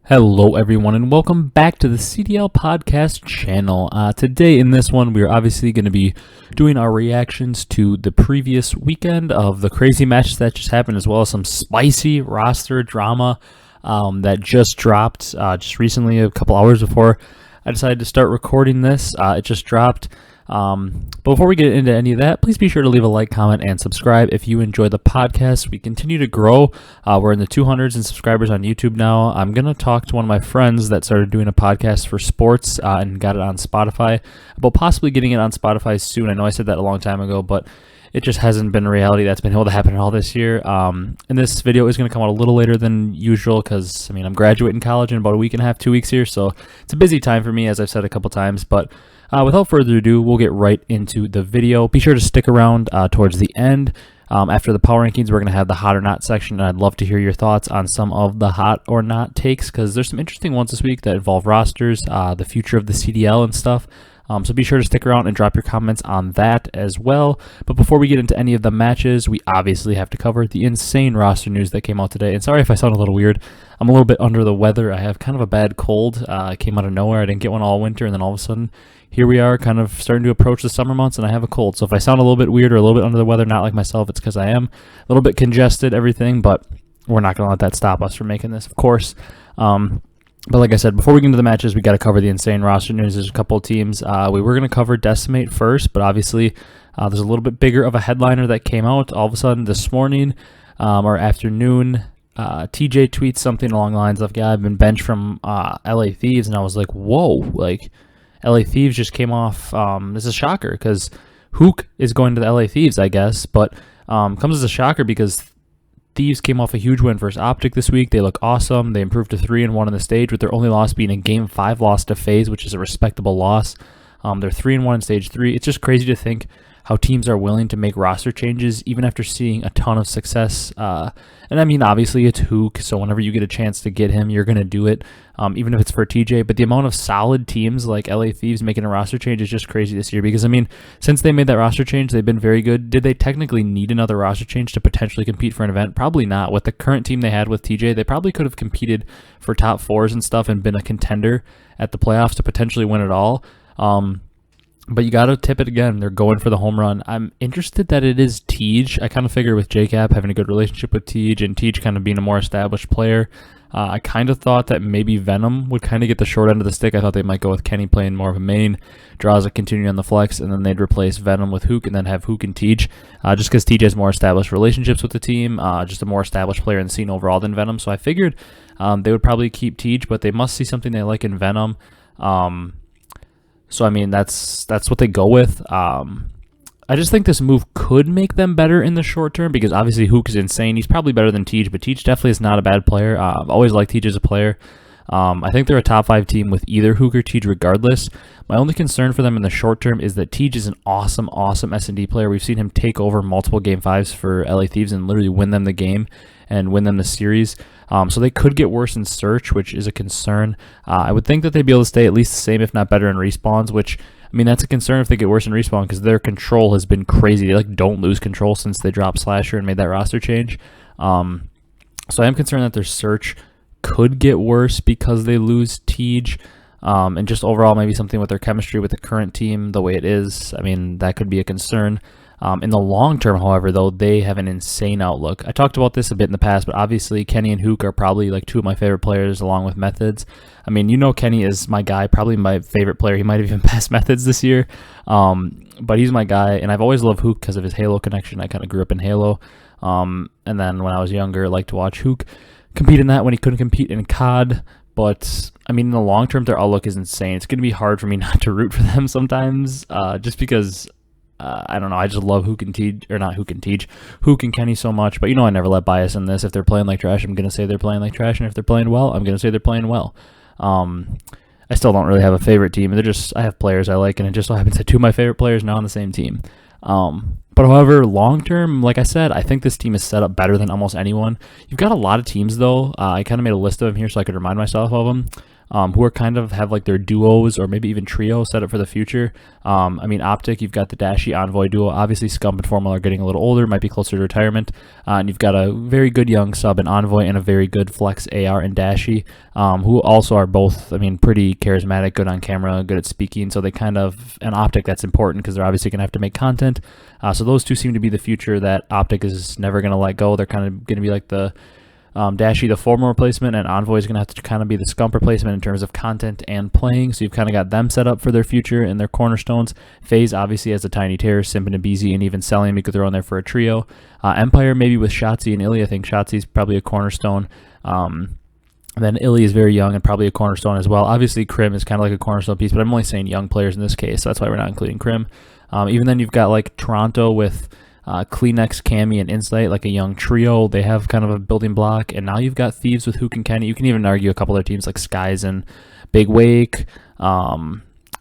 Hello everyone and welcome back to the CDL podcast channel. Today in this one we are obviously going to be doing our reactions to the previous weekend of the crazy matches that just happened, as well as some spicy roster drama that just dropped just recently, a couple hours before I decided to start recording this. It just dropped. But before we get into any of that, please be sure to leave a like, comment, and subscribe if you enjoy the podcast. We continue to grow. We're in the 200s in subscribers on YouTube now. I'm going to talk to one of my friends that started doing a podcast for sports and got it on Spotify, about possibly getting it on Spotify soon. I know I said that a long time ago, but it just hasn't been a reality that's been able to happen all this year. And this video is going to come out a little later than usual because, I'm graduating college in about a week and a half, 2 weeks here, so it's a busy time for me, as I've said a couple times, but without further ado, we'll get right into the video. Be sure to stick around towards the end. After the power rankings, we're going to have the hot or not section, and I'd love to hear your thoughts on some of the hot or not takes, because there's some interesting ones this week that involve rosters, the future of the CDL and stuff. So be sure to stick around and drop your comments on that as well. But before we get into any of the matches, we obviously have to cover the insane roster news that came out today. And sorry if I sound a little weird. I'm a little bit under the weather. I have kind of a bad cold. It came out of nowhere. I didn't get one all winter, and then all of a sudden, here we are kind of starting to approach the summer months, and I have a cold. So if I sound a little bit weird or a little bit under the weather, not like myself, it's because I am a little bit congested, everything, but we're not going to let that stop us from making this, of course. But like I said, before we get into the matches, we got to cover the insane roster news. There's a couple of teams. We were going to cover Decemate first, but obviously there's a little bit bigger of a headliner that came out all of a sudden this morning or afternoon. TJ tweets something along the lines of, yeah, I've been benched from LA Thieves, and I was like, whoa, like LA Thieves just came off. This is a shocker because Huke is going to the LA Thieves, I guess, but comes as a shocker because Thieves came off a huge win versus Optic this week. They look awesome. They improved to 3-1 on the stage, with their only loss being a Game 5 loss to Faze, which is a respectable loss. They're 3-1 in Stage 3. It's just crazy to think how teams are willing to make roster changes even after seeing a ton of success. And obviously it's Huke, so whenever you get a chance to get him, you're going to do it, even if it's for TJ. But the amount of solid teams like LA Thieves making a roster change is just crazy this year because, since they made that roster change, they've been very good. Did they technically need another roster change to potentially compete for an event? Probably not. With the current team they had with TJ, they probably could have competed for top fours and stuff and been a contender at the playoffs to potentially win it all. But you got to tip it again. They're going for the home run. I'm interested that it is Tej. I kind of figure with JCap having a good relationship with Tej and Tej kind of being a more established player, I kind of thought that maybe Venom would kind of get the short end of the stick. I thought they might go with Kenny playing more of a main, Draza continuing on the flex, and then they'd replace Venom with Huke and then have Huke and Tej, just because Tej has more established relationships with the team, just a more established player in the scene overall than Venom. So I figured they would probably keep Tej, but they must see something they like in Venom. So that's what they go with. I just think this move could make them better in the short term because obviously Huke is insane. He's probably better than Tej, but Tej definitely is not a bad player. I've always liked Tej as a player. I think they're a top 5 team with either Huke or Tej regardless. My only concern for them in the short term is that Tej is an awesome S&D player. We've seen him take over multiple Game 5s for LA Thieves and literally win them the game and win them the series. So they could get worse in search, which is a concern. I would think that they'd be able to stay at least the same, if not better, in respawns, which, that's a concern if they get worse in respawn because their control has been crazy. They don't lose control since they dropped Slasher and made that roster change. So I am concerned that their search could get worse because they lose Tej. And just overall maybe something with their chemistry with the current team, the way it is, that could be a concern. In the long term, however, though, they have an insane outlook. I talked about this a bit in the past, but obviously Kenny and Huke are probably two of my favorite players along with Methods. Kenny is my guy, probably my favorite player. He might have even passed Methods this year, but he's my guy, and I've always loved Huke because of his Halo connection. I kind of grew up in Halo, and then when I was younger, I liked to watch Huke compete in that when he couldn't compete in COD. But, in the long term, their outlook is insane. It's going to be hard for me not to root for them sometimes, just because I don't know. I just love Huke and Tej, or not Huke and Tej, Huke and Kenny so much. But I never let bias in this. If they're playing like trash, I'm going to say they're playing like trash. And if they're playing well, I'm going to say they're playing well. I still don't really have a favorite team. I have players I like, and it just so happens that 2 of my favorite players are now on the same team. But But however, long term, like I said, I think this team is set up better than almost anyone. You've got a lot of teams though. I kind of made a list of them here so I could remind myself of them. Who are kind of have like their duos or maybe even trio set up for the future. I mean, Optic, you've got the Dashy Envoy duo. Obviously, Scump and Formal are getting a little older, might be closer to retirement. And you've got a very good young sub in Envoy and a very good flex AR in Dashy, who also are both, I mean, pretty charismatic, good on camera, good at speaking. So they kind of, an Optic, that's important because they're obviously going to have to make content. So those two seem to be the future that Optic is never going to let go. They're kind of going to be like the Dashy, the former replacement, and Envoy is going to have to kind of be the Scump replacement in terms of content and playing. So you've kind of got them set up for their future and their cornerstones. Faze obviously has a Tiny Terror, Simp and Abezy, and even Cellium you could throw in there for a trio. Empire maybe with Shotzzy and Illy. I think Shotzi's probably a cornerstone. Then Illy is very young and probably a cornerstone as well. Obviously, Krim is kind of like a cornerstone piece, but I'm only saying young players in this case, so that's why we're not including Krim. Even then, you've got like Toronto with Kleenex, Cammy, and Insight, like a young trio. They have kind of a building block, and now you've got Thieves with Huke and Kenny. You can even argue a couple other teams like Skies and Big Wake,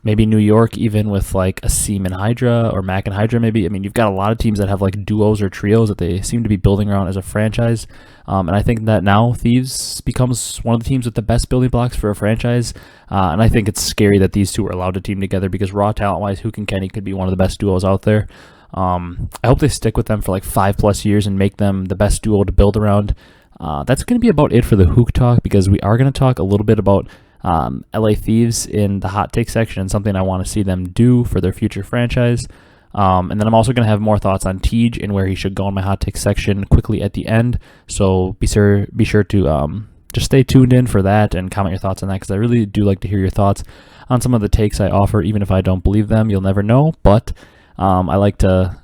maybe New York even with like a Seam and Hydra or Mac and Hydra maybe. I mean, you've got a lot of teams that have like duos or trios that they seem to be building around as a franchise, and I think that now Thieves becomes one of the teams with the best building blocks for a franchise, and I think it's scary that these two are allowed to team together because raw talent-wise, Huke and Kenny could be one of the best duos out there. I hope they stick with them for like 5+ years and make them the best duo to build around. That's going to be about it for the Huke talk because we are going to talk a little bit about LA Thieves in the hot take section and something I want to see them do for their future franchise. And then I'm also going to have more thoughts on Tej and where he should go in my hot take section quickly at the end. So be sure to just stay tuned in for that and comment your thoughts on that because I really do like to hear your thoughts on some of the takes I offer, even if I don't believe them. You'll never know, but I like to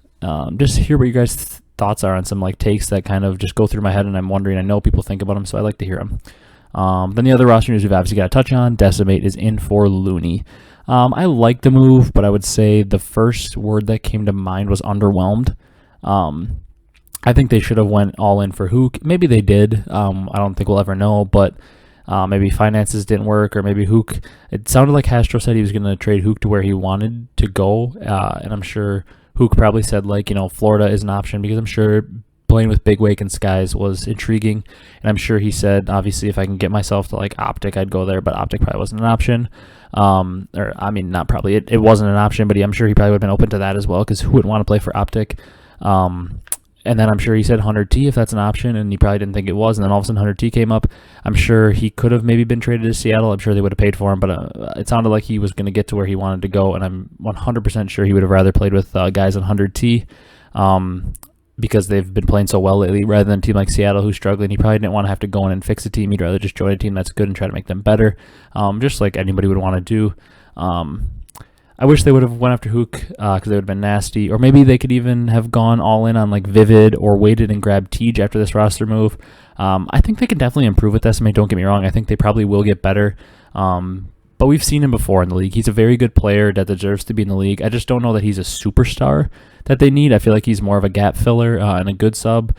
just hear what you guys' thoughts are on some like takes that kind of just go through my head and I'm wondering. I know people think about them, so I like to hear them. Then the other roster news we've obviously got to touch on. Decimate is in for Looney. I like the move, but I would say the first word that came to mind was underwhelmed. I think they should have went all in for Huke. Maybe they did. I don't think we'll ever know, but maybe finances didn't work, or maybe Huke. It sounded like Castro said he was going to trade Huke to where he wanted to go, and I'm sure Huke probably said like, you know, Florida is an option because I'm sure playing with Big Wake and Skies was intriguing, and I'm sure he said obviously if I can get myself to like Optic, I'd go there, but Optic probably wasn't an option. Or I mean, not probably, it wasn't an option, but I'm sure he probably would have been open to that as well because who wouldn't want to play for Optic? And then I'm sure he said 100T if that's an option, and he probably didn't think it was. And then all of a sudden 100T came up. I'm sure he could have maybe been traded to Seattle. I'm sure they would have paid for him, but it sounded like he was going to get to where he wanted to go. And I'm 100% sure he would have rather played with guys on 100T because they've been playing so well lately rather than a team like Seattle who's struggling. He probably didn't want to have to go in and fix a team. He'd rather just join a team that's good and try to make them better, just like anybody would want to do. I wish they would have went after Huke because they would have been nasty. Or maybe they could even have gone all in on like Vivid or waited and grabbed Tej after this roster move. I think they can definitely improve with Decimate, don't get me wrong. I think they probably will get better. But we've seen him before in the league. He's a very good player that deserves to be in the league. I just don't know that he's a superstar that they need. I feel like he's more of a gap filler and a good sub.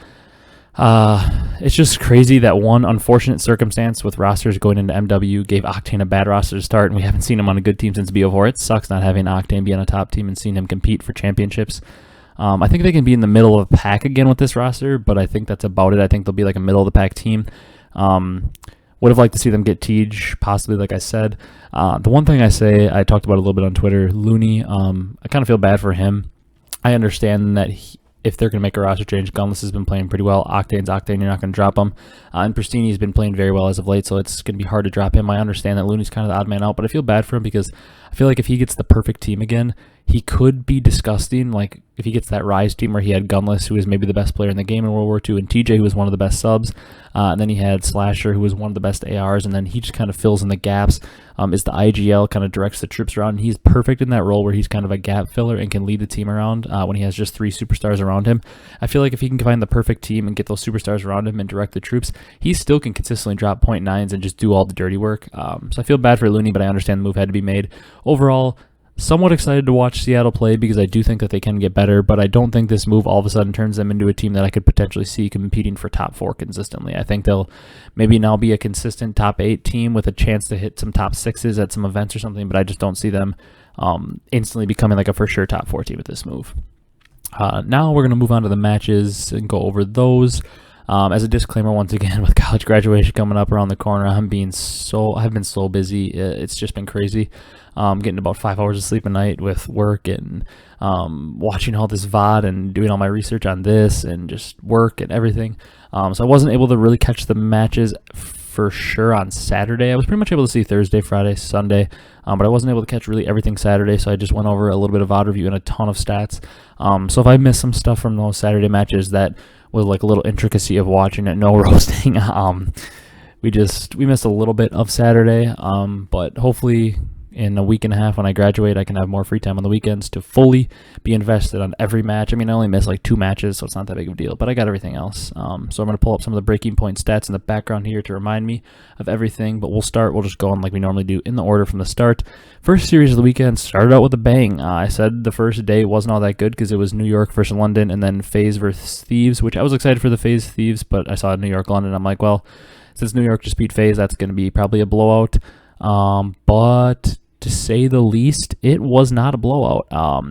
It's just crazy that one unfortunate circumstance with rosters going into MW gave Octane a bad roster to start, and we haven't seen him on a good team since BO4. It sucks not having Octane be on a top team and seeing him compete for championships. I think they can be in the middle of the pack again with this roster, but I think that's about it. I think they'll be like a middle of the pack team. Would have liked to see them get Tej, possibly, like I said. The one thing I talked about a little bit on Twitter, Looney, I kind of feel bad for him. I understand that if they're going to make a roster change, Gunless has been playing pretty well. Octane's Octane, you're not going to drop him. And Pristini's been playing very well as of late, so it's going to be hard to drop him. I understand that Looney's kind of the odd man out, but I feel bad for him because I feel like if he gets the perfect team again, he could be disgusting. Like if he gets that Rise team where he had Gunless, who was maybe the best player in the game in World War II, and TJ, who was one of the best subs, and then he had Slasher, who was one of the best ARs, and then he just kind of fills in the gaps, is the IGL, kind of directs the troops around, and he's perfect in that role where he's kind of a gap filler and can lead the team around when he has just 3 superstars around him. I feel like if he can find the perfect team and get those superstars around him and direct the troops, he still can consistently drop .9s and just do all the dirty work. So I feel bad for Looney, but I understand the move had to be made. Overall, somewhat excited to watch Seattle play because I do think that they can get better, but I don't think this move all of a sudden turns them into a team that I could potentially see competing for top 4 consistently. I think they'll maybe now be a consistent top 8 team with a chance to hit some top 6s at some events or something, but I just don't see them instantly becoming like a for sure top 4 team with this move. Now we're going to move on to the matches and go over those. As a disclaimer, once again, with college graduation coming up around the corner, I've been so busy. It's just been crazy. Getting about 5 hours of sleep a night with work and watching all this VOD and doing all my research on this and just work and everything. So I wasn't able to really catch the matches for sure on Saturday. I was pretty much able to see Thursday, Friday, Sunday, but I wasn't able to catch really everything Saturday, so I just went over a little bit of VOD review and a ton of stats. So if I missed some stuff from those Saturday matches that was like a little intricacy of watching it, no roasting, we missed a little bit of Saturday, but hopefully in a week and a half when I graduate, I can have more free time on the weekends to fully be invested on every match. I mean, I only missed like 2 matches, so it's not that big of a deal, but I got everything else. So I'm going to pull up some of the breaking point stats in the background here to remind me of everything, but we'll just go on like we normally do in the order from the start. First series of the weekend started out with a bang. I said the first day wasn't all that good because it was New York versus London and then Faze versus Thieves, which I was excited for the Faze Thieves, but I saw New York London. I'm like, well, since New York just beat Faze, that's going to be probably a blowout. But to say the least, it was not a blowout.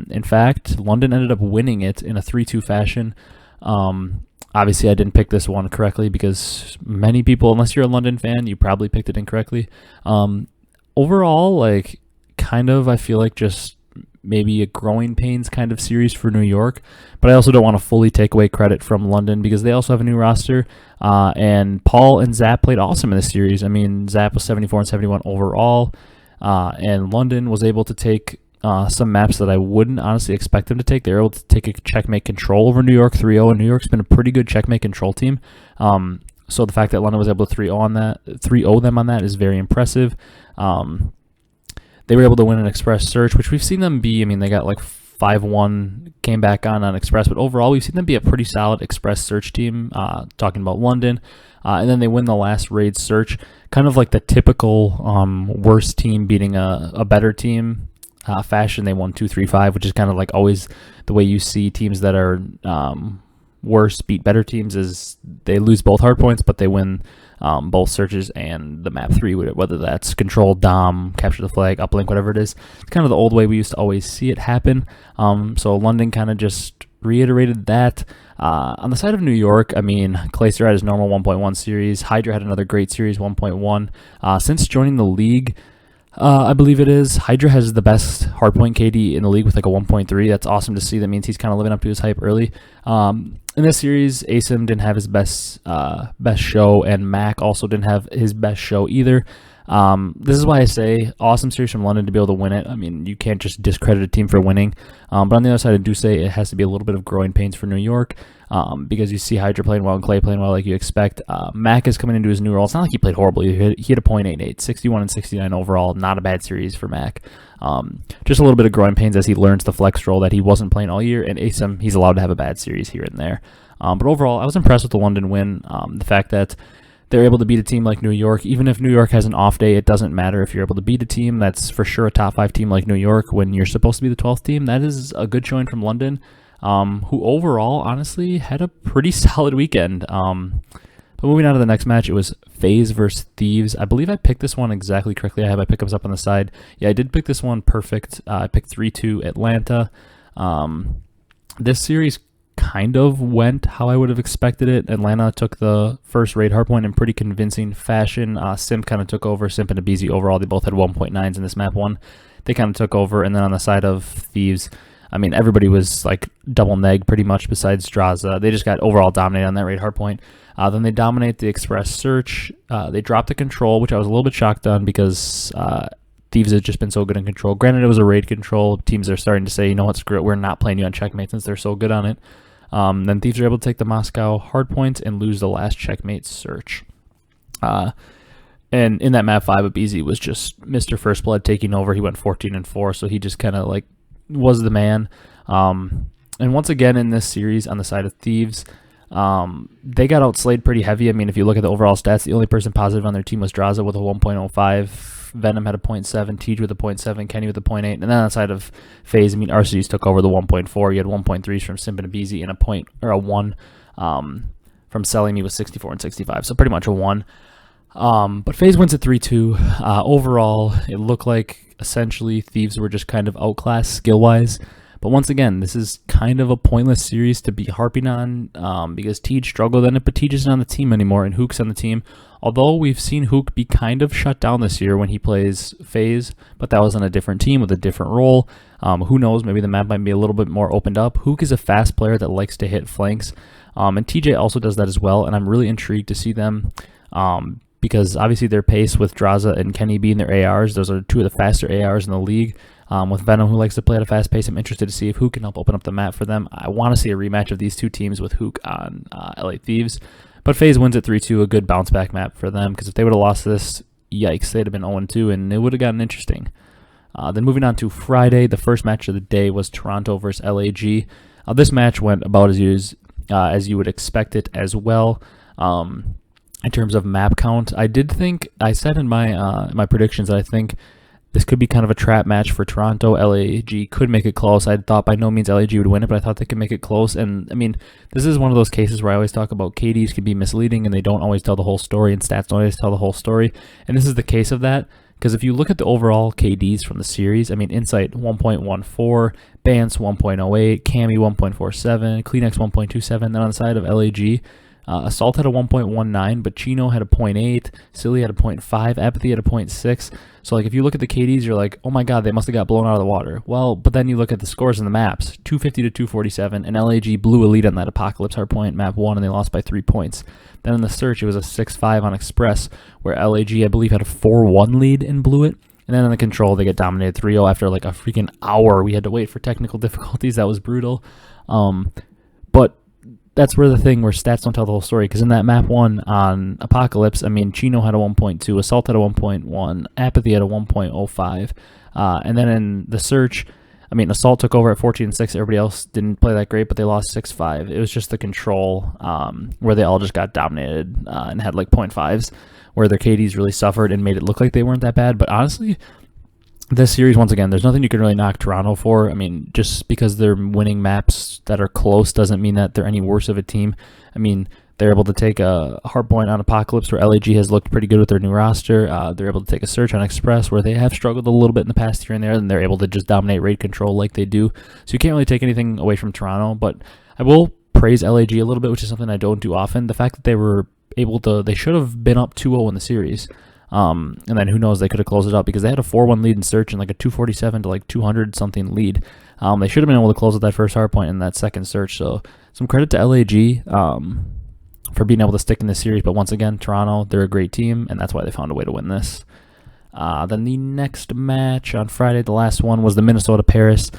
In fact, London ended up winning it in a 3-2 fashion. Obviously, I didn't pick this one correctly because many people, unless you're a London fan, you probably picked it incorrectly. Overall, like, kind of, I feel like just maybe a growing pains kind of series for New York, but I also don't want to fully take away credit from London because they also have a new roster, and Paul and Zap played awesome in this series. I mean, Zap was 74 and 71 overall. And London was able to take some maps that I wouldn't honestly expect them to take. They were able to take a checkmate control over New York 3-0, and New York's been a pretty good checkmate control team. So the fact that London was able to 3-0 them on that is very impressive. They were able to win an Express search, which we've seen them be. I mean, they got like 5-1, came back on Express, but overall we've seen them be a pretty solid Express search team, talking about London. And then they win the last raid search, kind of like the typical worst team beating a better team fashion. They won 2-3-5, which is kind of like always the way you see teams that are worse beat better teams is they lose both hard points, but they win both searches and the map 3, whether that's control, dom, capture the flag, uplink, whatever it is. It's kind of the old way we used to always see it happen. So London kind of just reiterated that. On the side of New York, I mean, Clayster had his normal 1.1 series. Hydra had another great series, 1.1. Since joining the league, I believe it is, Hydra has the best hardpoint KD in the league with like a 1.3. That's awesome to see. That means he's kind of living up to his hype early. In this series, Asim didn't have his best show, and Mac also didn't have his best show either. This is why I say awesome series from London to be able to win it. I mean, you can't just discredit a team for winning. But on the other side, I do say it has to be a little bit of growing pains for New York, because you see Hydra playing well and Clay playing well like you expect. Mac is coming into his new role. It's not like he played horribly. He hit a .88, 61 and 69 overall. Not a bad series for Mac. Just a little bit of growing pains as he learns the flex role that he wasn't playing all year. And Asim, he's allowed to have a bad series here and there. But overall, I was impressed with the London win. The fact that they're able to beat a team like New York. Even if New York has an off day, it doesn't matter. If you're able to beat a team that's for sure a top 5 team like New York when you're supposed to be the 12th team, that is a good showing from London, who overall, honestly, had a pretty solid weekend. But moving on to the next match, it was Faze versus Thieves. I believe I picked this one exactly correctly. I have my pickups up on the side. Yeah, I did pick this one perfect. I picked 3-2 Atlanta. This series kind of went how I would have expected it. Atlanta took the first raid hardpoint in pretty convincing fashion. Simp kind of took over. Simp and Abezy overall, they both had 1.9s in this map one. They kind of took over. And then on the side of Thieves, I mean, everybody was like double neg pretty much besides Straza. They just got overall dominated on that raid hardpoint. Then they dominate the Express search. They dropped the control, which I was a little bit shocked on because Thieves has just been so good in control. Granted, it was a raid control. Teams are starting to say, you know what, screw it, we're not playing you on checkmate since they're so good on it. Then Thieves are able to take the Moscow hardpoint and lose the last checkmate search. And in that map 5, Abezy was just Mr. First Blood taking over. He went 14-4, so he just kind of like was the man. And once again in this series on the side of Thieves, they got outslayed pretty heavy. I mean, if you look at the overall stats, the only person positive on their team was Draza with a 1.05. Venom had a 0.7, Tej with a 0.7, Kenny with a 0.8, and then on the side of Faze, I mean, Arcitys took over the 1.4. You had 1.3s from Simp and Abezy and a 1 from Cellium. He was 64 and 65, so pretty much a 1. But Faze wins at 3-2. Overall, it looked like essentially Thieves were just kind of outclassed skill-wise, But once again, this is kind of a pointless series to be harping on because Tej struggled in it, but Tej isn't on the team anymore, and Huke's on the team. Although we've seen Huke be kind of shut down this year when he plays Faze, but that was on a different team with a different role. Who knows, maybe the map might be a little bit more opened up. Huke is a fast player that likes to hit flanks, and TJ also does that as well, and I'm really intrigued to see them because obviously their pace with Draza and Kenny being their ARs, those are two of the faster ARs in the league. With Venom, who likes to play at a fast pace, I'm interested to see if Huke can help open up the map for them. I want to see a rematch of these two teams with Huke on LA Thieves. But FaZe wins at 3-2, a good bounce-back map for them, because if they would have lost this, yikes, they'd have been 0-2, and it would have gotten interesting. Then moving on to Friday, the first match of the day was Toronto versus LAG. This match went about as you would expect it as well. In terms of map count, I said in my predictions that I think this could be kind of a trap match for Toronto. LAG could make it close. I thought by no means LAG would win it, but I thought they could make it close. And, I mean, this is one of those cases where I always talk about KDs can be misleading and they don't always tell the whole story, and stats don't always tell the whole story. And this is the case of that, because if you look at the overall KDs from the series, I mean, Insight 1.14, Bance 1.08, Cammy 1.47, Kleenex 1.27. Then on the side of LAG, Assault had a 1.19, but Chino had a 0.8, Silly had a 0.5, Apathy had a 0.6. So, like, if you look at the KDs, you're like, oh my god, they must have got blown out of the water. Well, but then you look at the scores in the maps, 250 to 247, and LAG blew a lead on that Apocalypse Hardpoint map 1, and they lost by 3 points. Then in the search, it was a 6-5 on Express, where LAG, I believe, had a 4-1 lead and blew it. And then in the control, they get dominated 3-0 after, like, a freaking hour. We had to wait for technical difficulties. That was brutal. But that's where stats don't tell the whole story, because in that map 1 on Apocalypse, I mean, Chino had a 1.2, Assault had a 1.1, Apathy had a 1.05, and then in the search, I mean, Assault took over at 14-6, everybody else didn't play that great, but they lost 6-5. It was just the control where they all just got dominated and had like 0.5s, where their KDs really suffered and made it look like they weren't that bad, but honestly, this series, once again, there's nothing you can really knock Toronto for. I mean, just because they're winning maps that are close doesn't mean that they're any worse of a team. I mean, they're able to take a hardpoint on Apocalypse where LAG has looked pretty good with their new roster. They're able to take a search on Express where they have struggled a little bit in the past here and there, and they're able to just dominate raid control like they do. So you can't really take anything away from Toronto, but I will praise LAG a little bit, which is something I don't do often. The fact that they were able to, they should have been up 2-0 in the series. And then who knows, they could have closed it out because they had a 4-1 lead in search and like a 247 to like 200 something lead. They should have been able to close with that first hardpoint in that second search. So some credit to LAG for being able to stick in this series. But once again, Toronto, they're a great team, and that's why they found a way to win this. Then the next match on Friday, the last one, was the Minnesota-Paris.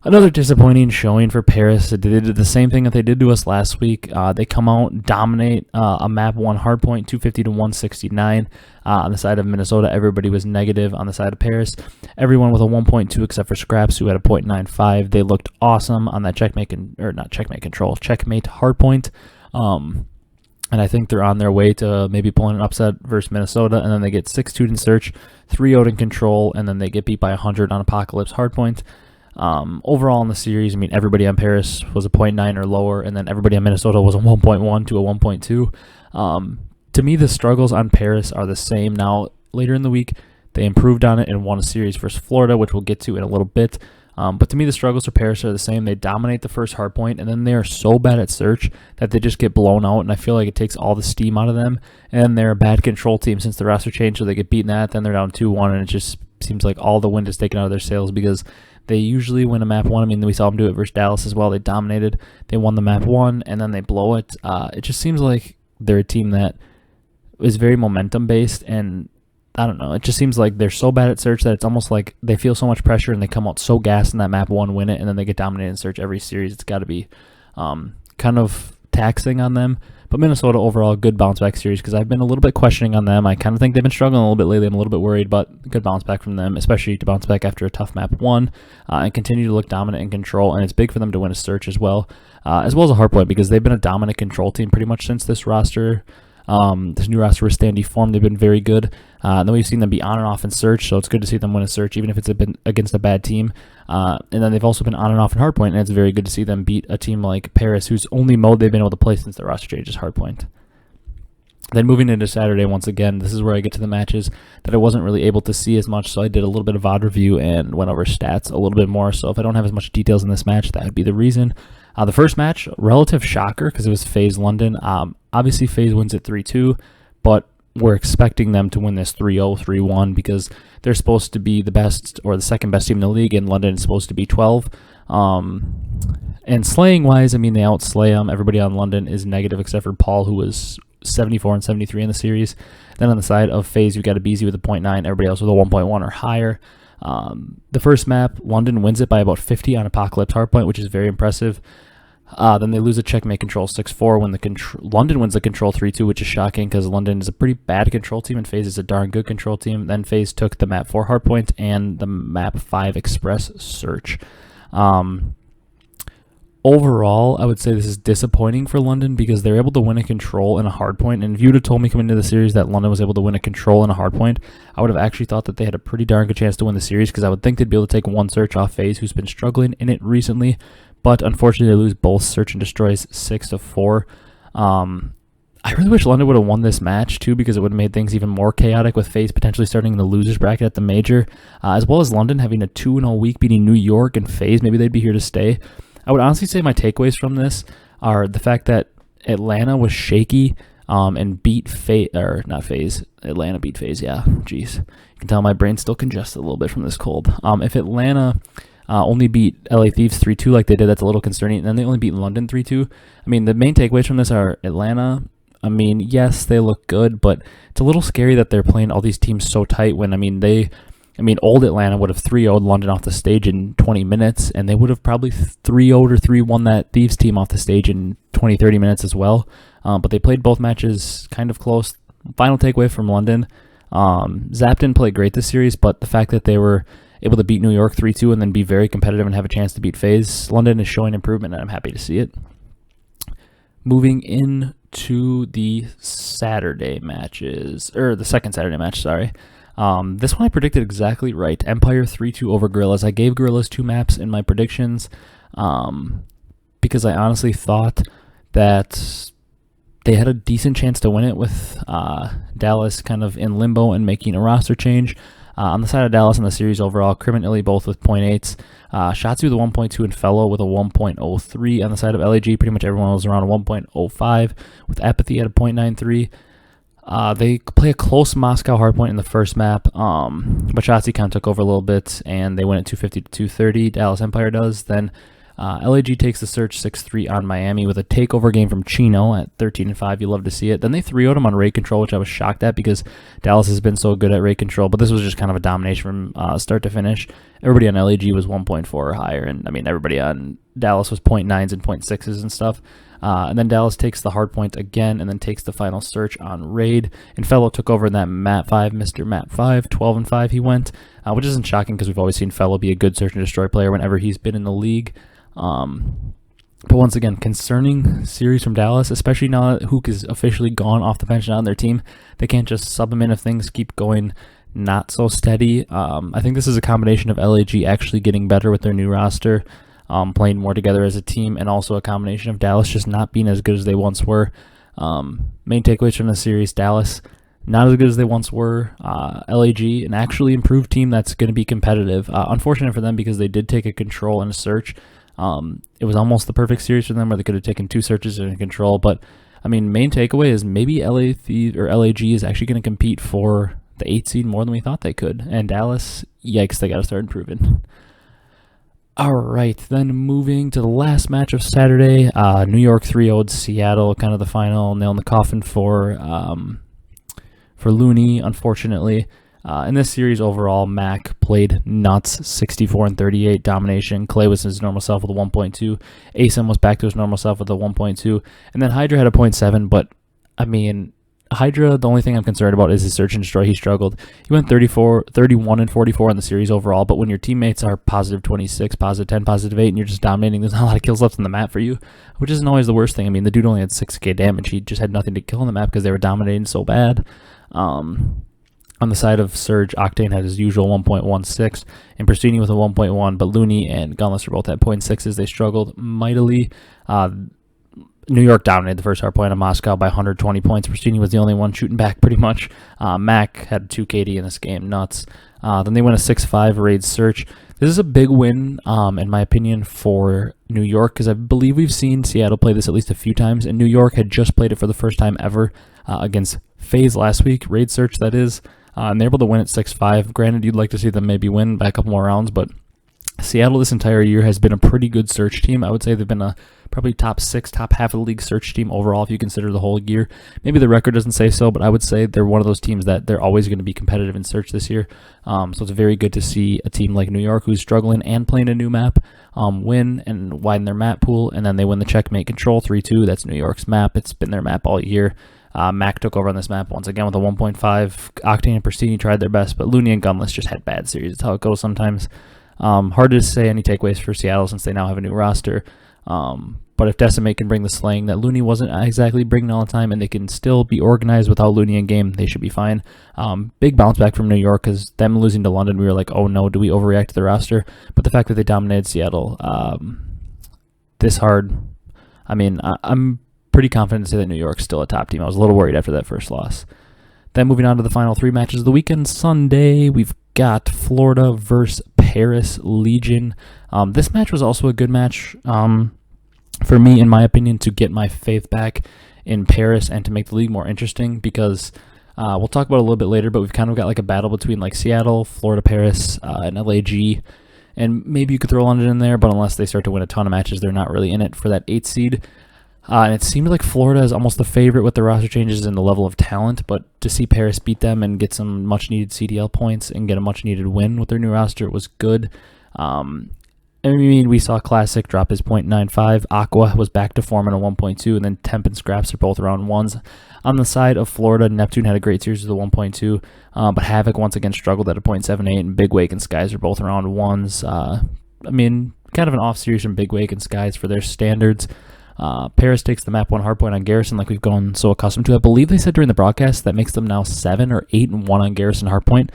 Another disappointing showing for Paris. They did the same thing that they did to us last week. They come out, dominate a map 1 hardpoint, 250 to 169. On the side of Minnesota, everybody was negative. On the side of Paris, everyone with a 1.2 except for Scraps, who had a 0.95. They looked awesome on that checkmate hardpoint. And I think they're on their way to maybe pulling an upset versus Minnesota. And then they get 6-2 in search, 3-0 in control, and then they get beat by 100 on Apocalypse hardpoint. Overall in the series, I mean, everybody on Paris was a 0.9 or lower, and then everybody on Minnesota was a 1.1 to a 1.2. To me, the struggles on Paris are the same. Now, later in the week, they improved on it and won a series versus Florida, which we'll get to in a little bit. But to me, the struggles for Paris are the same. They dominate the first hardpoint, and then they are so bad at search that they just get blown out, and I feel like it takes all the steam out of them. And they're a bad control team since the roster changed, so they get beaten at, then they're down 2-1, and it just seems like all the wind is taken out of their sails because they usually win a map 1. I mean, we saw them do it versus Dallas as well. They dominated. They won the map 1, and then they blow it. It just seems like they're a team that is very momentum-based, and I don't know. It just seems like they're so bad at search that it's almost like they feel so much pressure and they come out so gassed in that map 1, win it, and then they get dominated in search every series. It's got to be kind of taxing on them. But Minnesota overall, good bounce back series because I've been a little bit questioning on them. I kind of think they've been struggling a little bit lately. I'm a little bit worried, but good bounce back from them, especially to bounce back after a tough map 1 and continue to look dominant in control. And it's big for them to win a search as well as a hardpoint because they've been a dominant control team pretty much since this new roster was standy form. They've been very good. Then we've seen them be on and off in search, so it's good to see them win a search, even if it's been against a bad team. And then they've also been on and off in hardpoint, and it's very good to see them beat a team like Paris, whose only mode they've been able to play since the roster change is hardpoint. Then moving into Saturday, once again, this is where I get to the matches that I wasn't really able to see as much, so I did a little bit of VOD review and went over stats a little bit more. So if I don't have as much details in this match, that would be the reason. The first match, relative shocker, because it was Faze London. Obviously, Faze wins at 3-2, but we're expecting them to win this 3-0, 3-1, because they're supposed to be the best or the second best team in the league, and London is supposed to be 12. And slaying-wise, I mean, they outslay them. Everybody on London is negative except for Paul, who was 74 and 73 in the series. Then on the side of Faze, you got Abezy with a 0.9, everybody else with a 1.1 or higher. The first map, London wins it by about 50 on Apocalypse Hardpoint, which is very impressive. Then they lose a checkmate control 6-4 when London wins the control 3-2, which is shocking because London is a pretty bad control team and Faze is a darn good control team. Then Faze took the map 4 Hardpoint and the map 5 Express Search. Overall, I would say this is disappointing for London because they're able to win a control and a hardpoint. And if you would have told me coming into the series that London was able to win a control and a hardpoint, I would have actually thought that they had a pretty darn good chance to win the series because I would think they'd be able to take one search off Faze, who's been struggling in it recently. But unfortunately, they lose both search and destroys 6-4. I really wish London would have won this match too because it would have made things even more chaotic with Faze potentially starting in the losers bracket at the major, as well as London having a 2-0 week beating New York and Faze. Maybe they'd be here to stay. I would honestly say my takeaways from this are the fact that Atlanta was shaky and beat Faze, or not Faze, Atlanta beat Faze, yeah, jeez. You can tell my brain's still congested a little bit from this cold. If Atlanta only beat LA Thieves 3-2 like they did, that's a little concerning, and then they only beat London 3-2. I mean, the main takeaways from this are Atlanta, I mean, yes, they look good, but it's a little scary that they're playing all these teams so tight when, old Atlanta would have 3-0'd London off the stage in 20 minutes, and they would have probably 3-0'd or 3-1 that Thieves team off the stage in 20, 30 minutes as well. But they played both matches kind of close. Final takeaway from London, Zap didn't play great this series, but the fact that they were able to beat New York 3-2 and then be very competitive and have a chance to beat Faze, London is showing improvement, and I'm happy to see it. Moving into the Saturday matches, or the second Saturday match, sorry. This one I predicted exactly right. Empire 3-2 over Gorillas. I gave Gorillas 2 maps in my predictions because I honestly thought that they had a decent chance to win it with Dallas kind of in limbo and making a roster change. On the side of Dallas in the series overall, Crim and Illy both with 0.8s. Shotzi with a 1.2 and Fellow with a 1.03. On the side of LAG, pretty much everyone was around a 1.05 with Apathy at a 0.93. They play a close Moscow hardpoint in the first map, but Shotzi kind of took over a little bit, and they win at 250-230. Dallas Empire does. Then LAG takes the search 6-3 on Miami with a takeover game from Chino at 13-5. You love to see it. Then they 3-0'd him on raid control, which I was shocked at because Dallas has been so good at raid control, but this was just kind of a domination from start to finish. Everybody on LAG was 1.4 or higher, and everybody on Dallas was 0.9s and 0.6s and stuff. And then Dallas takes the hard point again and then takes the final search on raid. And Fellow took over in that map 5, Mr. Map 5, 12-5 he went, which isn't shocking because we've always seen Fellow be a good search and destroy player whenever he's been in the league. But once again, concerning series from Dallas, especially now that Huke is officially gone off the bench and on their team. They can't just sub him in if things keep going not so steady. I think this is a combination of LAG actually getting better with their new roster, playing more together as a team, and also a combination of Dallas just not being as good as they once were. Main takeaways from the series, Dallas not as good as they once were. LAG, an actually improved team that's going to be competitive. Unfortunate for them because they did take a control and a search. It was almost the perfect series for them where they could have taken 2 searches and a control, but main takeaway is maybe LAG is actually going to compete for the 8 seed more than we thought they could. And Dallas, yikes, they got to start improving. All right, then moving to the last match of Saturday, New York 3-0'd Seattle, kind of the final nail in the coffin for Looney, unfortunately. In this series overall, Mac played nuts, 64-38 domination. Clay was his normal self with a 1.2. Asim was back to his normal self with a 1.2. And then Hydra had a 0.7, but, Hydra, the only thing I'm concerned about is his search and destroy. He struggled. He went 31-44 in the series overall, but when your teammates are positive 26, positive 10, positive 8, and you're just dominating, there's not a lot of kills left on the map for you, which isn't always the worst thing. The dude only had 6k damage. He just had nothing to kill on the map because they were dominating so bad. On the side of Surge, Octane had his usual 1.16, and Pristini with a 1.1, but Looney and Gunless were both at 0.6s. They struggled mightily. New York dominated the first hardpoint on Moscow by 120 points. Pristini was the only one shooting back pretty much. Mac had 2 KD in this game, nuts. Then they went a 6-5 raid search. This is a big win, in my opinion, for New York, because I believe we've seen Seattle play this at least a few times, and New York had just played it for the first time ever against Faze last week, raid search that is, and they're able to win at 6-5. Granted, you'd like to see them maybe win by a couple more rounds, but Seattle this entire year has been a pretty good search team. I would say they've been a probably top 6, top half of the league search team overall if you consider the whole year. Maybe the record doesn't say so, but I would say they're one of those teams that they're always going to be competitive in search this year. So it's very good to see a team like New York, who's struggling and playing a new map, win and widen their map pool, and then they win the checkmate control 3-2. That's New York's map. It's been their map all year. Mac took over on this map once again with a 1.5. Octane and Pristini tried their best, but Looney and Gunless just had bad series. That's how it goes sometimes. Hard to say any takeaways for Seattle since they now have a new roster. But if Decimate can bring the slaying that Looney wasn't exactly bringing all the time, and they can still be organized without Looney in game, they should be fine. Big bounce back from New York, because them losing to London, we were like, oh no, do we overreact to the roster? But the fact that they dominated Seattle this hard, I mean, I'm pretty confident to say that New York's still a top team. I was a little worried after that first loss. Then moving on to the final 3 matches of the weekend. Sunday, we've got Florida versus Paris Legion. This match was also a good match for me, in my opinion, to get my faith back in Paris and to make the league more interesting, because we'll talk about it a little bit later, but we've kind of got like a battle between like Seattle, Florida, Paris, and LAG, and maybe you could throw London in there, but unless they start to win a ton of matches, they're not really in it for that 8th seed. And it seemed like Florida is almost the favorite with the roster changes and the level of talent, but to see Paris beat them and get some much-needed CDL points and get a much-needed win with their new roster was good. I mean, we saw Classic drop his 0.95. Aqua was back to form in a 1.2, and then Temp and Scraps are both around 1s. On the side of Florida, Neptune had a great series with a 1.2, but Havoc once again struggled at a 0.78, and Big Wake and Skies are both around 1s. I mean, kind of an off series from Big Wake and Skies for their standards. Paris takes the map 1 hardpoint on Garrison like we've gone so accustomed to. I believe they said during the broadcast that makes them now 7 or 8-1 on Garrison hardpoint,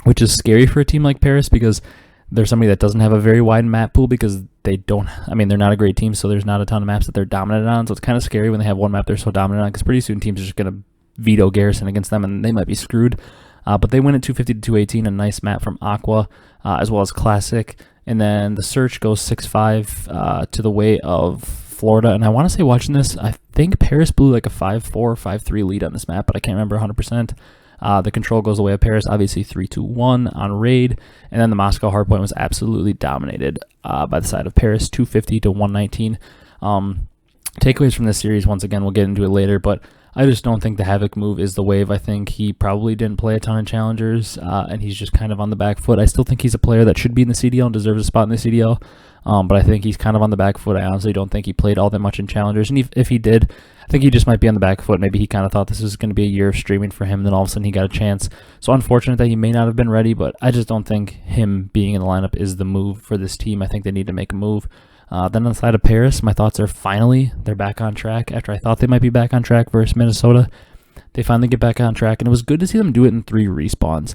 which is scary for a team like Paris, because they're somebody that doesn't have a very wide map pool, because they don't, I mean, they're not a great team, so there's not a ton of maps that they're dominant on, so it's kind of scary when they have one map they're so dominant on, because pretty soon teams are just going to veto Garrison against them, and they might be screwed. But they win at 250 to 218, a nice map from Aqua, as well as Classic, and then the search goes 6-5 to the way of Florida, and I want to say watching this, I think Paris blew like a 5-4, 5-3 lead on this map, but I can't remember 100%. The control goes the way of Paris, obviously 3-2-1 on raid, and then the Moscow hardpoint was absolutely dominated by the side of Paris, 250 to 119. Takeaways from this series, once again, we'll get into it later, but I just don't think the Havoc move is the wave. I think he probably didn't play a ton of challengers, and he's just kind of on the back foot. I still think he's a player that should be in the CDL and deserves a spot in the CDL, but I think he's kind of on the back foot. I honestly don't think he played all that much in challengers, and if he did, I think he just might be on the back foot. Maybe he kind of thought this was going to be a year of streaming for him, then all of a sudden he got a chance. So unfortunate that he may not have been ready, but I just don't think him being in the lineup is the move for this team. I think they need to make a move. Then on the side of Paris, my thoughts are finally they're back on track. After I thought they might be back on track versus Minnesota, they finally get back on track, and it was good to see them do it in 3 respawns.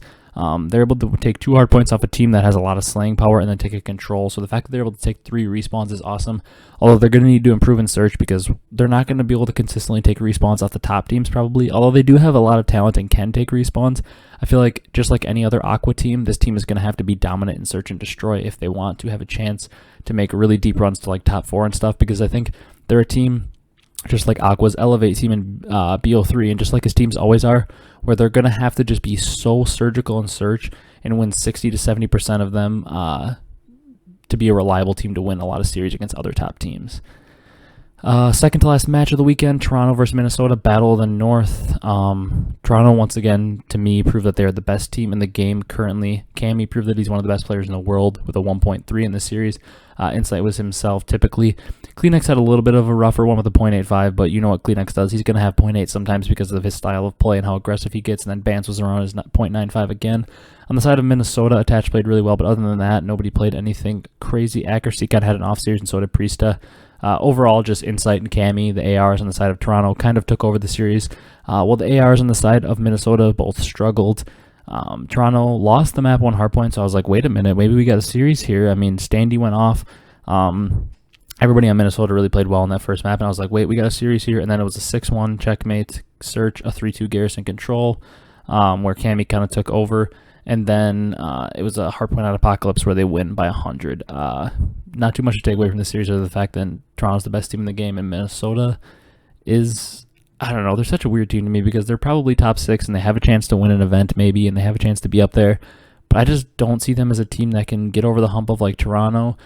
They're able to take 2 hard points off a team that has a lot of slaying power and then take a control. So the fact that they're able to take 3 respawns is awesome. Although they're going to need to improve in search, because they're not going to be able to consistently take respawns off the top teams probably. Although they do have a lot of talent and can take respawns, I feel like just like any other Aqua team, this team is going to have to be dominant in search and destroy if they want to have a chance to make really deep runs to like top 4 and stuff, because I think they're a team just like Aqua's Elevate team in BO3, and just like his teams always are, where they're going to have to just be so surgical in search and win 60 to 70% of them to be a reliable team to win a lot of series against other top teams. Second to last match of the weekend, Toronto versus Minnesota, Battle of the North. Toronto, once again, to me, proved that they're the best team in the game currently. Cammy proved that he's one of the best players in the world with a 1.3 in this series. Insight was himself, typically. Kleenex had a little bit of a rougher one with a 0.85, but you know what Kleenex does. He's going to have 0.8 sometimes because of his style of play and how aggressive he gets, and then Bance was around his 0.95 again. On the side of Minnesota, Attach played really well, but other than that, nobody played anything crazy. Accuracy kind of had an off series, and so did Priesta. Overall, just Insight and Cammy, the ARs on the side of Toronto, kind of took over the series, while the ARs on the side of Minnesota both struggled. Toronto lost the map 1 hardpoint, so I was like, wait a minute, maybe we got a series here. I mean, Standy went off. everybody on Minnesota really played well in that first map, and I was like, wait, we got a series here. And then it was a 6-1 checkmate, search, a 3-2 garrison control, where Cammy kind of took over. And then it was a hardpoint out Apocalypse where they win by 100. Not too much to take away from the series, other than the fact that Toronto's the best team in the game, and Minnesota is, I don't know, they're such a weird team to me because they're probably top 6 and they have a chance to win an event maybe, and they have a chance to be up there. But I just don't see them as a team that can get over the hump of like Toronto.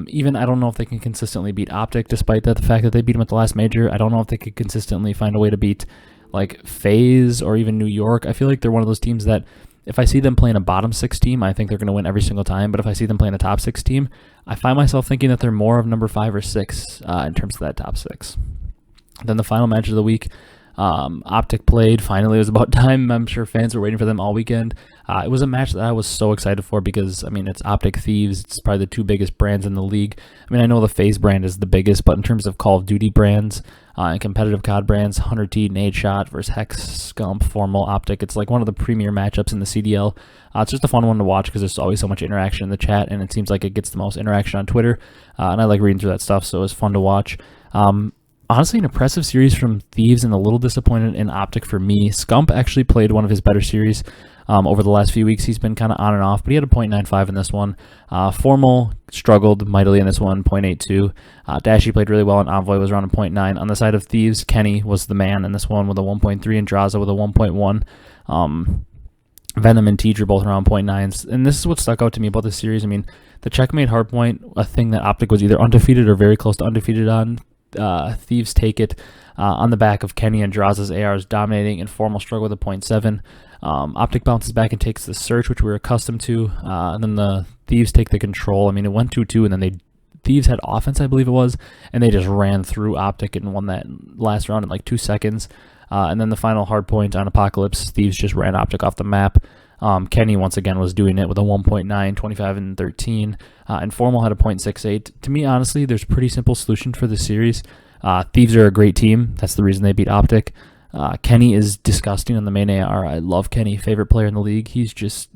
Even I don't know if they can consistently beat Optic, despite the fact that they beat them at the last major. I don't know if they could consistently find a way to beat like Faze or even New York. I feel like they're one of those teams that if I see them playing a bottom 6 team, I think they're going to win every single time. But if I see them playing a top 6 team, I find myself thinking that they're more of number 5 or 6 in terms of that top 6. Then the final match of the week, Optic played. Finally, it was about time. I'm sure fans were waiting for them all weekend. It was a match that I was so excited for because, I mean, it's Optic Thieves. It's probably the 2 biggest brands in the league. I mean, I know the Faze brand is the biggest, but in terms of Call of Duty brands and competitive COD brands, 100T, Nade Shot versus Hecz, Scump, Formal, Optic. It's like one of the premier matchups in the CDL. It's just a fun one to watch because there's always so much interaction in the chat, and it seems like it gets the most interaction on Twitter. And I like reading through that stuff, so it was fun to watch. Honestly, an impressive series from Thieves and a little disappointed in Optic for me. Scump actually played one of his better series over the last few weeks. He's been kind of on and off, but he had a .95 in this one. Formal struggled mightily in this one, .82. Dashy played really well, and Envoy was around a .9. On the side of Thieves, Kenny was the man in this one with a 1.3, and Draza with a 1.1. Venom and Teach are both around .9s, and this is what stuck out to me about this series. I mean, the checkmate hardpoint, a thing that Optic was either undefeated or very close to undefeated on. Thieves take it on the back of Kenny and Draza's ARs dominating, and Formal struggle with a .7. Optic bounces back and takes the search, which we're accustomed to, and then the Thieves take the control. I mean, it went 2-2, and then Thieves had offense, I believe it was, and they just ran through Optic and won that last round in like 2 seconds. And then the final hard point on Apocalypse, Thieves just ran Optic off the map. Kenny once again was doing it with a 1.9, 25 and 13, and Formal had a .68. To me, honestly, there's a pretty simple solution for this series. Thieves are a great team. That's the reason they beat Optic. Kenny is disgusting on the main AR. I love Kenny, favorite player in the league. He's just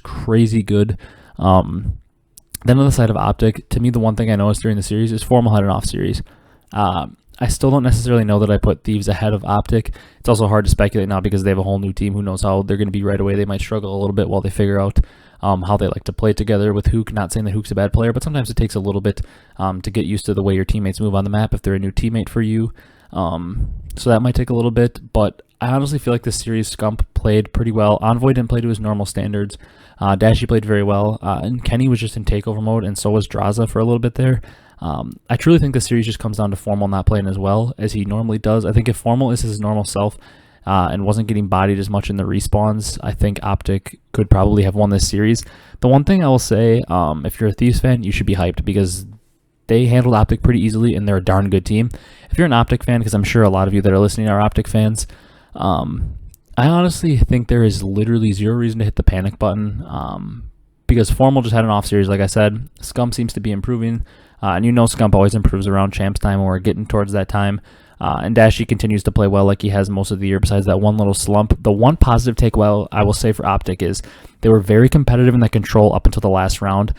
crazy good. Then on the side of Optic, to me, the one thing I noticed during the series is Formal had an off series. I still don't necessarily know that I put Thieves ahead of Optic. It's also hard to speculate now because they have a whole new team. Who knows how they're going to be right away. They might struggle a little bit while they figure out how they like to play together with Huke. Not saying that Huke's a bad player, but sometimes it takes a little bit to get used to the way your teammates move on the map if they're a new teammate for you. So that might take a little bit, but I honestly feel like this series Scump played pretty well. Envoy didn't play to his normal standards. Dashy played very well, and Kenny was just in takeover mode, and so was Draza for a little bit there. I truly think the series just comes down to Formal not playing as well as he normally does. I think if Formal is his normal self and wasn't getting bodied as much in the respawns, I think Optic could probably have won this series. The one thing I will say, if you're a Thieves fan, you should be hyped because they handled Optic pretty easily, and they're a darn good team. If you're an Optic fan, because I'm sure a lot of you that are listening are Optic fans, I honestly think there is literally zero reason to hit the panic button because Formal just had an off series, like I said. Scump seems to be improving. And you know Scump always improves around champs time when we're getting towards that time. And Dashy continues to play well like he has most of the year besides that one little slump. The one positive takeaway I will say for Optic is they were very competitive in that control up until the last round.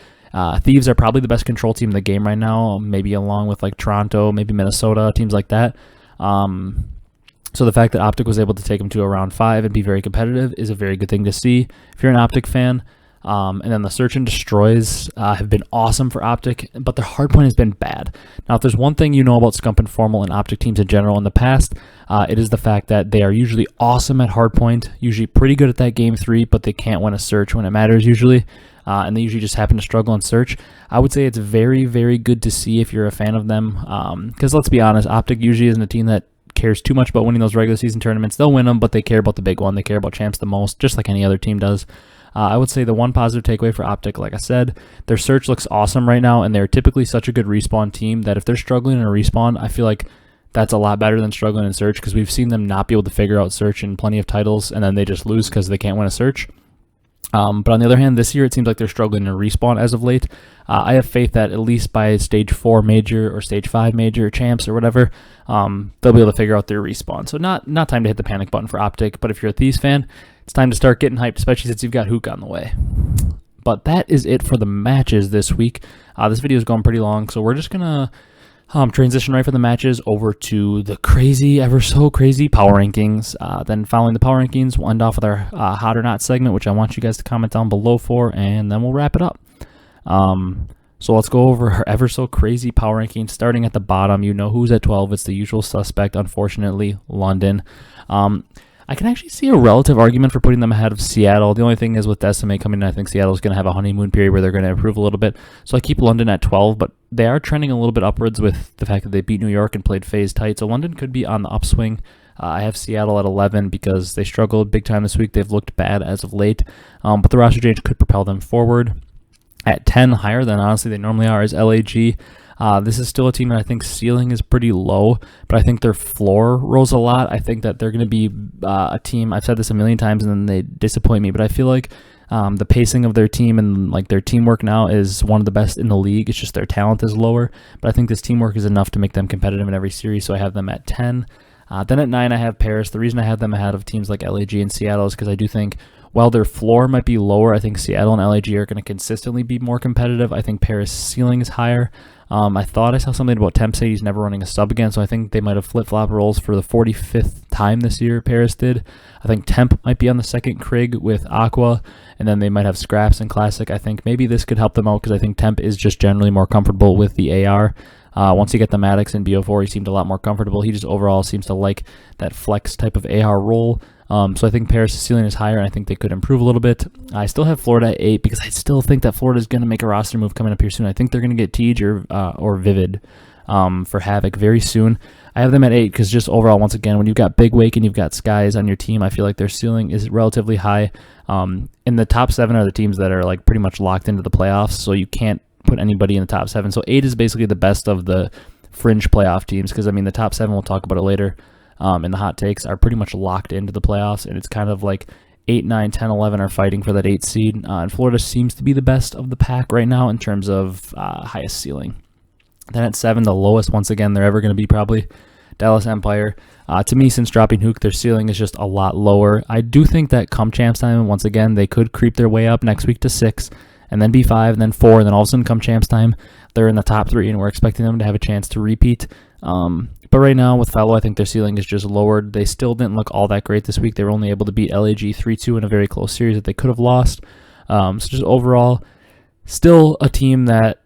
Thieves are probably the best control team in the game right now, maybe along with like Toronto, maybe Minnesota, teams like that. So the fact that Optic was able to take them to a round 5 and be very competitive is a very good thing to see if you're an Optic fan. And then the search and destroys have been awesome for Optic, but their hardpoint has been bad. Now, if there's one thing you know about Scump and Formal and Optic teams in general in the past, it is the fact that they are usually awesome at hardpoint, usually pretty good at that game 3, but they can't win a search when it matters usually, and they usually just happen to struggle in search. I would say it's very, very good to see if you're a fan of them, because let's be honest, Optic usually isn't a team that cares too much about winning those regular season tournaments. They'll win them, but they care about the big one. They care about champs the most, just like any other team does. I would say the one positive takeaway for Optic, like I said, their search looks awesome right now, and they're typically such a good respawn team that if they're struggling in a respawn, I feel like that's a lot better than struggling in search because we've seen them not be able to figure out search in plenty of titles, and then they just lose because they can't win a search. But on the other hand, this year it seems like they're struggling in respawn as of late. I have faith that at least by stage 4 major or stage 5 major champs or whatever, they'll be able to figure out their respawn. So not time to hit the panic button for Optic, but if you're a Thieves fan, it's time to start getting hyped, especially since you've got Huke on the way. But that is it for the matches this week. This video is going pretty long, so we're just going to Transition right from the matches over to the crazy, ever so crazy power rankings. Then following the power rankings, we'll end off with our hot or not segment, which I want you guys to comment down below for, and then we'll wrap it up. So let's go over our ever so crazy power rankings. Starting at the bottom, you know who's at 12. It's the usual suspect, unfortunately, London. I can actually see a relative argument for putting them ahead of Seattle. The only thing is with Decimate coming in, I think Seattle's going to have a honeymoon period where they're going to improve a little bit. So I keep London at 12, but they are trending a little bit upwards with the fact that they beat New York and played Faze tight. So London could be on the upswing. I have Seattle at 11 because they struggled big time this week. They've looked bad as of late, but the roster change could propel them forward. At 10, higher than honestly they normally are, is LAG. This is still a team that I think ceiling is pretty low, but I think their floor rose a lot. I think that they're going to be a team, I've said this a million times and then they disappoint me, but I feel like the pacing of their team and like their teamwork now is one of the best in the league. It's just their talent is lower, but I think this teamwork is enough to make them competitive in every series, so I have them at 10. Then at 9, I have Paris. The reason I have them ahead of teams like LAG and Seattle is because I do think while their floor might be lower, I think Seattle and LAG are going to consistently be more competitive. I think Paris' ceiling is higher. I thought I saw something about Temp say he's never running a sub again, so I think they might have flip-flop roles for the 45th time this year, Paris did. I think Temp might be on the second Krig with Aqua, and then they might have Scraps and Classic. I think maybe this could help them out because I think Temp is just generally more comfortable with the AR. Once you get the Maddox and BO4, he seemed a lot more comfortable. He just overall seems to like that flex type of AR role. So I think Paris' ceiling is higher, and I think they could improve a little bit. I still have Florida at 8 because I still think that Florida is going to make a roster move coming up here soon. I think they're going to get Tej or Vivid for Havoc very soon. I have them at 8 because just overall, once again, when you've got Big Wake and you've got Skies on your team, I feel like their ceiling is relatively high. In the top 7 are the teams that are like pretty much locked into the playoffs, so you can't put anybody in the top 7. So 8 is basically the best of the fringe playoff teams because, I mean, the top 7, we'll talk about it later, and the hot takes are pretty much locked into the playoffs, and it's kind of like 8, 9, 10, 11 are fighting for that 8 seed, and Florida seems to be the best of the pack right now in terms of highest ceiling. Then at 7, the lowest, once again, they're ever going to be probably Dallas Empire. To me, since dropping Huke, their ceiling is just a lot lower. I do think that come champs time, once again, they could creep their way up next week to 6, and then be 5, and then 4, and then all of a sudden come champs time, they're in the top 3, and we're expecting them to have a chance to repeat. But right now with Fellow, I think their ceiling is just lowered. They still didn't look all that great this week. They were only able to beat LAG 3-2 in a very close series that they could have lost. So just overall, still a team that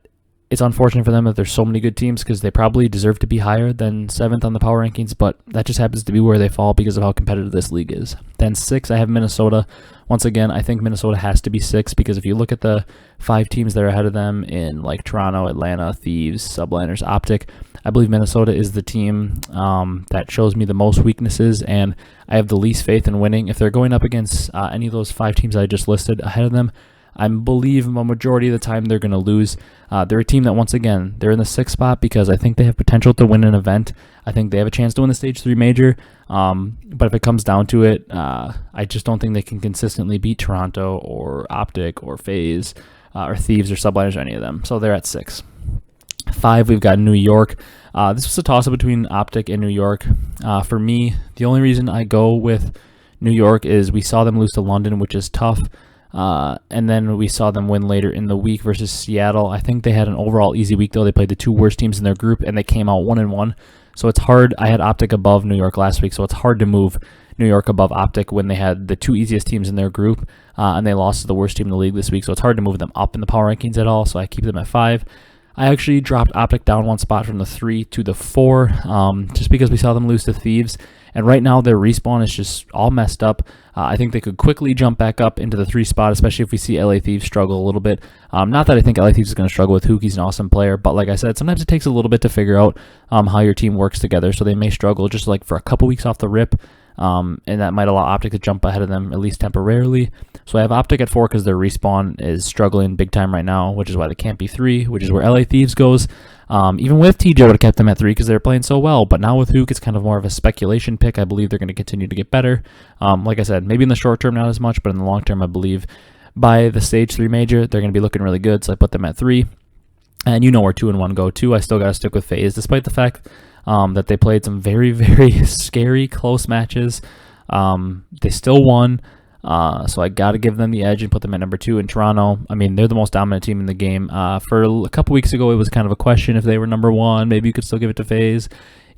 it's unfortunate for them that there's so many good teams because they probably deserve to be higher than 7th on the power rankings, but that just happens to be where they fall because of how competitive this league is. Then 6, I have Minnesota. Once again, I think Minnesota has to be 6 because if you look at the 5 teams that are ahead of them in like Toronto, Atlanta, Thieves, Subliners, Optic, I believe Minnesota is the team that shows me the most weaknesses, and I have the least faith in winning. If they're going up against any of those 5 teams I just listed ahead of them, I believe a majority of the time they're going to lose. They're a team that, once again, they're in the 6th spot because I think they have potential to win an event. I think they have a chance to win the Stage 3 major, but if it comes down to it, I just don't think they can consistently beat Toronto or Optic or Faze or Thieves or Subliners or any of them. So they're at 6. 5, we've got New York. This was a toss-up between Optic and New York. For me, the only reason I go with New York is we saw them lose to London, which is tough. And then we saw them win later in the week versus Seattle. I think they had an overall easy week, though. They played the 2 worst teams in their group, and they came out 1-1. So it's hard. I had Optic above New York last week, so it's hard to move New York above Optic when they had the 2 easiest teams in their group, and they lost to the worst team in the league this week. So it's hard to move them up in the power rankings at all, so I keep them at 5. I actually dropped Optic down 1 spot from the 3 to the 4, just because we saw them lose to Thieves. And right now their respawn is just all messed up. I think they could quickly jump back up into the 3 spot, especially if we see LA Thieves struggle a little bit. Not that I think LA Thieves is going to struggle with Huke. He's an awesome player. But like I said, sometimes it takes a little bit to figure out how your team works together. So they may struggle just like for a couple weeks off the rip. And that might allow Optic to jump ahead of them, at least temporarily. So I have Optic at 4 because their respawn is struggling big time right now, which is why they can't be 3, which is where LA Thieves goes. Even with TJ, would have kept them at 3 because they're playing so well. But now with Huke, it's kind of more of a speculation pick. I believe they're going to continue to get better. Like I said, maybe in the short term, not as much, but in the long term, I believe by the Stage 3 major, they're going to be looking really good. So I put them at 3. And you know where 2 and 1 go too. I still got to stick with Faze, despite the fact that they played some very, very scary close matches. They still won. So I got to give them the edge and put them at number 2 in Toronto. I mean, they're the most dominant team in the game. For a couple weeks ago, it was kind of a question if they were number 1. Maybe you could still give it to Faze.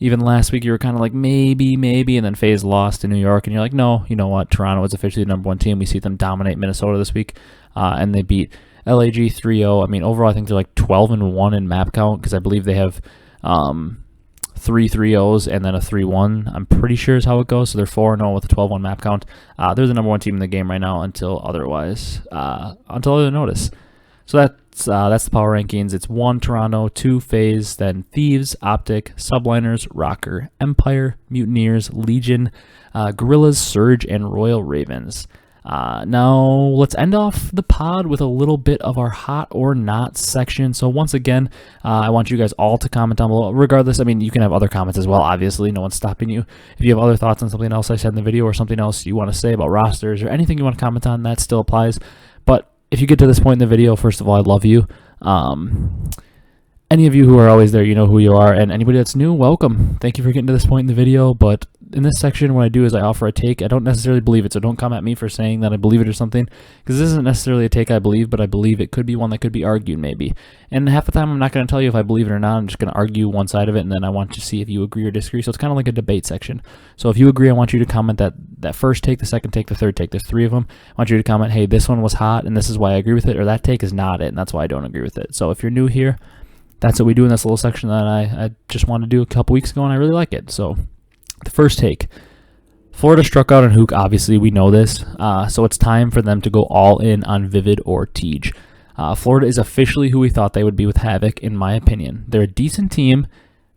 Even last week, you were kind of like, maybe, and then Faze lost in New York, and you're like, no, you know what? Toronto is officially the number 1 team. We see them dominate Minnesota this week, and they beat LAG 3-0. I mean, overall, I think they're like 12-1 in map count, because I believe they have 3 3-0s and then a 3-1. I'm pretty sure is how it goes. So they're 4-0 with a 12-1 map count. They're the number 1 team in the game right now until otherwise, until other notice. So that's the power rankings. It's 1 Toronto, 2 Faze, then Thieves, Optic, Subliners, Rocker, Empire, Mutineers, Legion, Guerrillas, Surge, and Royal Ravens. Now let's end off the pod with a little bit of our hot or not section. So once again, I want you guys all to comment down below. Regardless, I mean, you can have other comments as well. Obviously, no one's stopping you. If you have other thoughts on something else I said in the video, or something else you want to say about rosters, or anything you want to comment on, that still applies. But if you get to this point in the video, first of all, I love you. Any of you who are always there, you know who you are, and anybody that's new, welcome. Thank you for getting to this point in the video. But in this section, what I do is I offer a take. I don't necessarily believe it, so don't come at me for saying that I believe it or something, because this isn't necessarily a take I believe, but I believe it could be one that could be argued maybe. And half the time, I'm not going to tell you if I believe it or not. I'm just going to argue one side of it, and then I want to see if you agree or disagree. So it's kind of like a debate section. So if you agree, I want you to comment that first take, the second take, the third take. There's 3 of them. I want you to comment, hey, this one was hot, and this is why I agree with it, or that take is not it, and that's why I don't agree with it. So if you're new here, that's what we do in this little section that I just wanted to do a couple weeks ago, and I really like it. So the first take. Florida struck out on Huke, obviously, we know this, so it's time for them to go all in on Vivid or Tej. Florida is officially who we thought they would be with Havoc, in my opinion. They're a decent team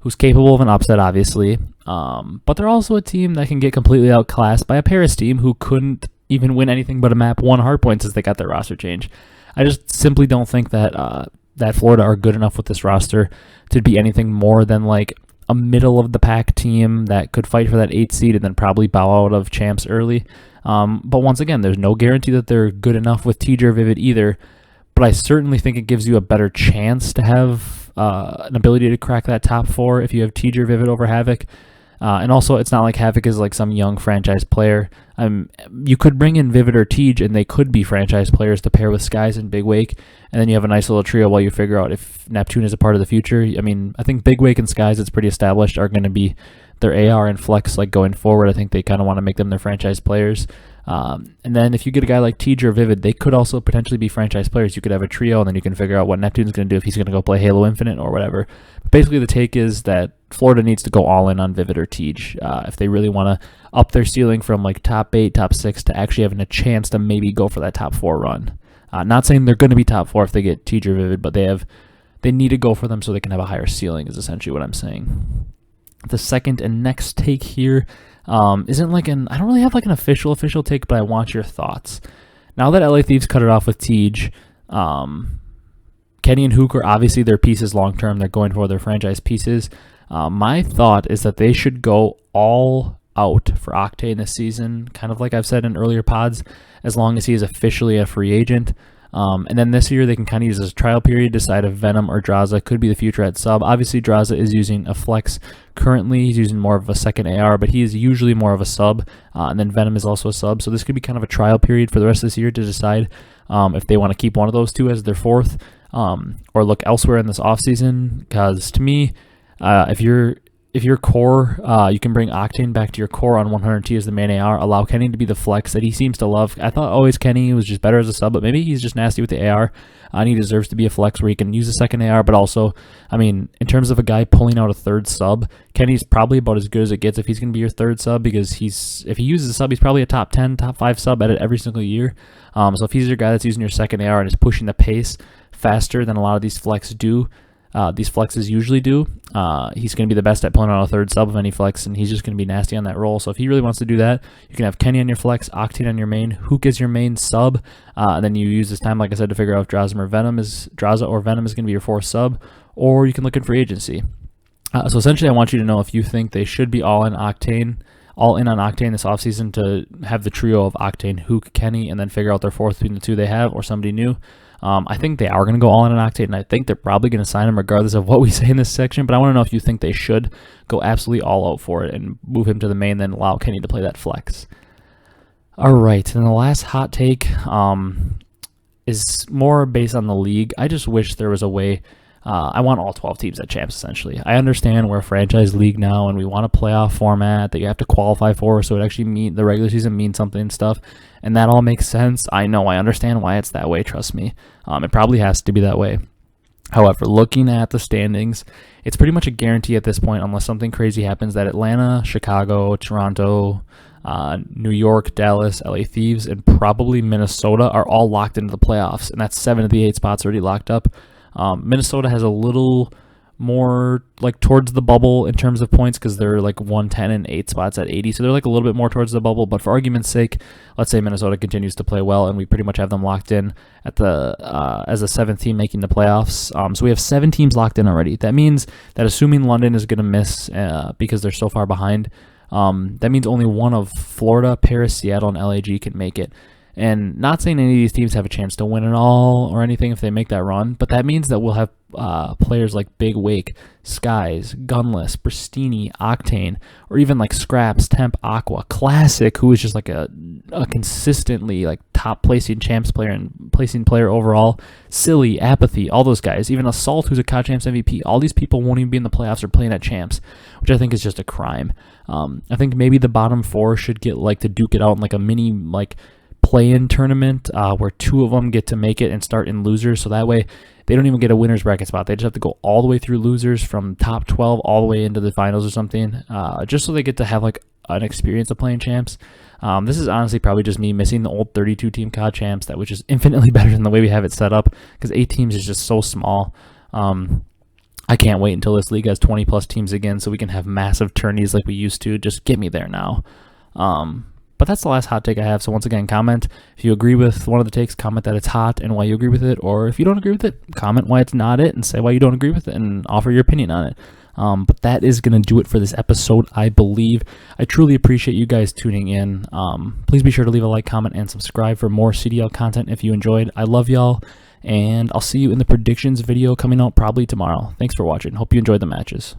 who's capable of an upset, obviously, but they're also a team that can get completely outclassed by a Paris team who couldn't even win anything but a map 1 hardpoint since they got their roster change. I just simply don't think that that Florida are good enough with this roster to be anything more than like a middle of the pack team that could fight for that 8th seed and then probably bow out of champs early. But once again, there's no guarantee that they're good enough with Tej or Vivid either, but I certainly think it gives you a better chance to have an ability to crack that top 4 if you have Tej or Vivid over Havoc. And also, it's not like Havoc is like some young franchise player. You could bring in Vivid or Tej, and they could be franchise players to pair with Skies and Big Wake, and then you have a nice little trio while you figure out if Neptune is a part of the future. I mean, I think Big Wake and Skies, it's pretty established, are going to be their AR and Flex like going forward. I think they kind of want to make them their franchise players. And then if you get a guy like Tej or Vivid, they could also potentially be franchise players. You could have a trio, and then you can figure out what Neptune's going to do if he's going to go play Halo Infinite or whatever. But basically, the take is that Florida needs to go all in on Vivid or Tej if they really want to up their ceiling from like top 8, top 6 to actually having a chance to maybe go for that top 4 run. Not saying they're going to be top 4 if they get Tej or Vivid, but they need to go for them so they can have a higher ceiling is essentially what I'm saying. The second and next take here isn't like I don't really have like an official take, but I want your thoughts. Now that LA Thieves cut it off with Tej, Kenny and Huke are obviously their pieces long term. They're going for their franchise pieces. My thought is that they should go all out for Octane this season, kind of like I've said in earlier pods, as long as he is officially a free agent. And then this year they can kind of use this trial period to decide if Venom or Draza could be the future at sub. Obviously, Draza is using a flex currently. He's using more of a second AR, but he is usually more of a sub. And then Venom is also a sub. So this could be kind of a trial period for the rest of this year to decide if they want to keep one of those two as their 4th or look elsewhere in this offseason. Because to me, if your core, you can bring Octane back to your core on 100T as the main AR, allow Kenny to be the flex that he seems to love. I thought always Kenny was just better as a sub, but maybe he's just nasty with the AR, and he deserves to be a flex where he can use a second AR, but also, I mean, in terms of a guy pulling out a 3rd sub, Kenny's probably about as good as it gets if he's going to be your 3rd sub, because if he uses a sub, he's probably a top 10, top 5 sub at it every single year. So if he's your guy that's using your second AR and is pushing the pace faster than a lot of these flexes usually do, he's going to be the best at pulling out a 3rd sub of any flex, and he's just going to be nasty on that role. So if he really wants to do that, you can have Kenny on your flex, Octane on your main, Huke is your main sub, and then you use this time, like I said, to figure out if Draza or Venom is going to be your 4th sub, or you can look in free agency. So essentially, I want you to know if you think they should be all in on Octane this offseason to have the trio of Octane, Huke, Kenny, and then figure out their 4th between the 2 they have or somebody new. I think they are going to go all in on Octane, and I think they're probably going to sign him regardless of what we say in this section, but I want to know if you think they should go absolutely all out for it and move him to the main, then allow Kenny to play that flex. All right, and the last hot take is more based on the league. I just wish there was a way. I want all 12 teams at champs, essentially. I understand we're a franchise league now, and we want a playoff format that you have to qualify for, so it actually the regular season means something and stuff, and that all makes sense. I know, I understand why it's that way, trust me. It probably has to be that way. However, looking at the standings, it's pretty much a guarantee at this point, unless something crazy happens, that Atlanta, Chicago, Toronto, New York, Dallas, LA Thieves, and probably Minnesota are all locked into the playoffs, and that's 7 of the 8 spots already locked up. Minnesota has a little more like towards the bubble in terms of points because they're like 110 and 8 spots at 80, so they're like a little bit more towards the bubble. But for argument's sake, let's say Minnesota continues to play well and we pretty much have them locked in at the as a 7th team making the playoffs. So we have 7 teams locked in already. That means that assuming London is going to miss because they're so far behind, that means only one of Florida, Paris, Seattle, and LAG can make it. And not saying any of these teams have a chance to win it all or anything if they make that run, but that means that we'll have players like Big Wake, Skies, Gunless, Pristini, Octane, or even like Scraps, Temp, Aqua, Classic, who is just like a consistently like top placing champs player and placing player overall, Silly, Apathy, all those guys, even Assault, who's a COD Champs MVP. All these people won't even be in the playoffs or playing at champs, which I think is just a crime. I think maybe the bottom 4 should get like to duke it out in like a mini like play-in tournament where 2 of them get to make it and start in losers, so that way they don't even get a winner's bracket spot. They just have to go all the way through losers from top 12 all the way into the finals or something, just so they get to have like an experience of playing champs. This is honestly probably just me missing the old 32-team COD champs, that was just infinitely better than the way we have it set up, because 8 teams is just so small. I can't wait until this league has 20 plus teams again so we can have massive tourneys like we used to. Just get me there now. But that's the last hot take I have. So once again, comment if you agree with one of the takes, comment that it's hot and why you agree with it. Or if you don't agree with it, comment why it's not it and say why you don't agree with it and offer your opinion on it. But that is going to do it for this episode, I believe. I truly appreciate you guys tuning in. Please be sure to leave a like, comment, and subscribe for more CDL content if you enjoyed. I love y'all, and I'll see you in the predictions video coming out probably tomorrow. Thanks for watching. Hope you enjoyed the matches.